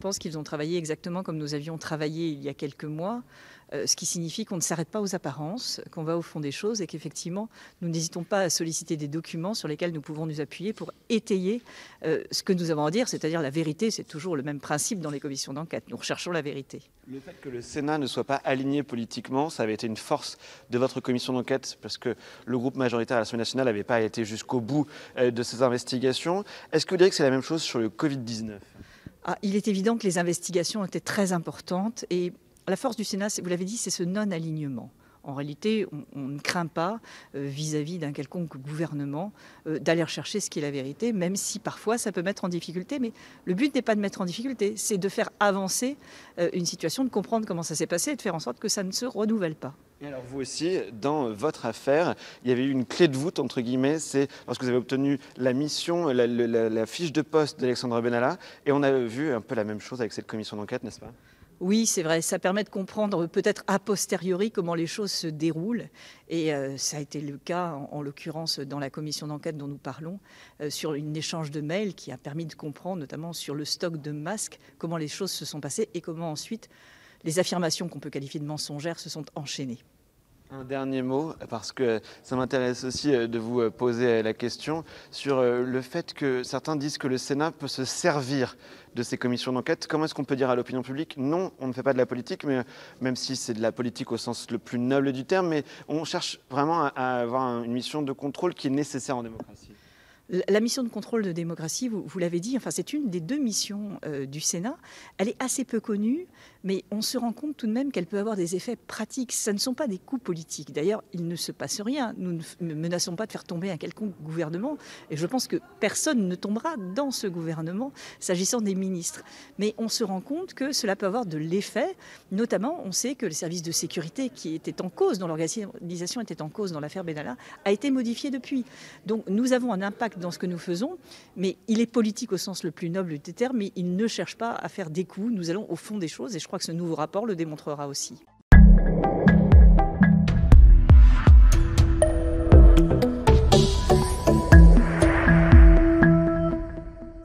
pense qu'ils ont travaillé exactement comme nous avions travaillé il y a quelques mois, ce qui signifie qu'on ne s'arrête pas aux apparences, qu'on va au fond des choses et qu'effectivement, nous n'hésitons pas à solliciter des documents sur lesquels nous pouvons nous appuyer pour étayer ce que nous avons à dire, c'est-à-dire la vérité. C'est toujours le même principe dans les commissions d'enquête. Nous recherchons la vérité. Le fait que le Sénat ne soit pas aligné politiquement, ça avait été une force de votre commission d'enquête parce que le groupe majoritaire à l'Assemblée nationale n'avait pas été jusqu'au bout de ces investigations. Est-ce que vous diriez que c'est la même chose sur le Covid-19 ? Il est évident que les investigations étaient très importantes et la force du Sénat, vous l'avez dit, c'est ce non-alignement. En réalité, on ne craint pas, vis-à-vis d'un quelconque gouvernement, d'aller rechercher ce qui est la vérité, même si parfois ça peut mettre en difficulté. Mais le but n'est pas de mettre en difficulté, c'est de faire avancer une situation, de comprendre comment ça s'est passé et de faire en sorte que ça ne se renouvelle pas. Et alors vous aussi, dans votre affaire, il y avait eu une clé de voûte, entre guillemets, c'est lorsque vous avez obtenu la mission, la fiche de poste d'Alexandra Benalla, et on a vu un peu la même chose avec cette commission d'enquête, n'est-ce pas ? Oui, c'est vrai, ça permet de comprendre peut-être a posteriori comment les choses se déroulent. Et ça a été le cas, en l'occurrence, dans la commission d'enquête dont nous parlons, sur un échange de mails qui a permis de comprendre, notamment sur le stock de masques, comment les choses se sont passées et comment ensuite les affirmations qu'on peut qualifier de mensongères se sont enchaînées. Un dernier mot, parce que ça m'intéresse aussi de vous poser la question sur le fait que certains disent que le Sénat peut se servir de ces commissions d'enquête. Comment est-ce qu'on peut dire à l'opinion publique, non, on ne fait pas de la politique, mais même si c'est de la politique au sens le plus noble du terme, mais on cherche vraiment à avoir une mission de contrôle qui est nécessaire en démocratie. La mission de contrôle de démocratie, vous l'avez dit, c'est une des deux missions du Sénat. Elle est assez peu connue, mais on se rend compte tout de même qu'elle peut avoir des effets pratiques. Ce ne sont pas des coups politiques. D'ailleurs, il ne se passe rien. Nous ne menaçons pas de faire tomber un quelconque gouvernement. Et je pense que personne ne tombera dans ce gouvernement s'agissant des ministres. Mais on se rend compte que cela peut avoir de l'effet. Notamment, on sait que le service de sécurité qui était en cause, dont l'organisation était en cause dans l'affaire Benalla, a été modifié depuis. Donc nous avons un impact dans ce que nous faisons, mais il est politique au sens le plus noble du terme, mais il ne cherche pas à faire des coups. Nous allons au fond des choses et je crois que ce nouveau rapport le démontrera aussi.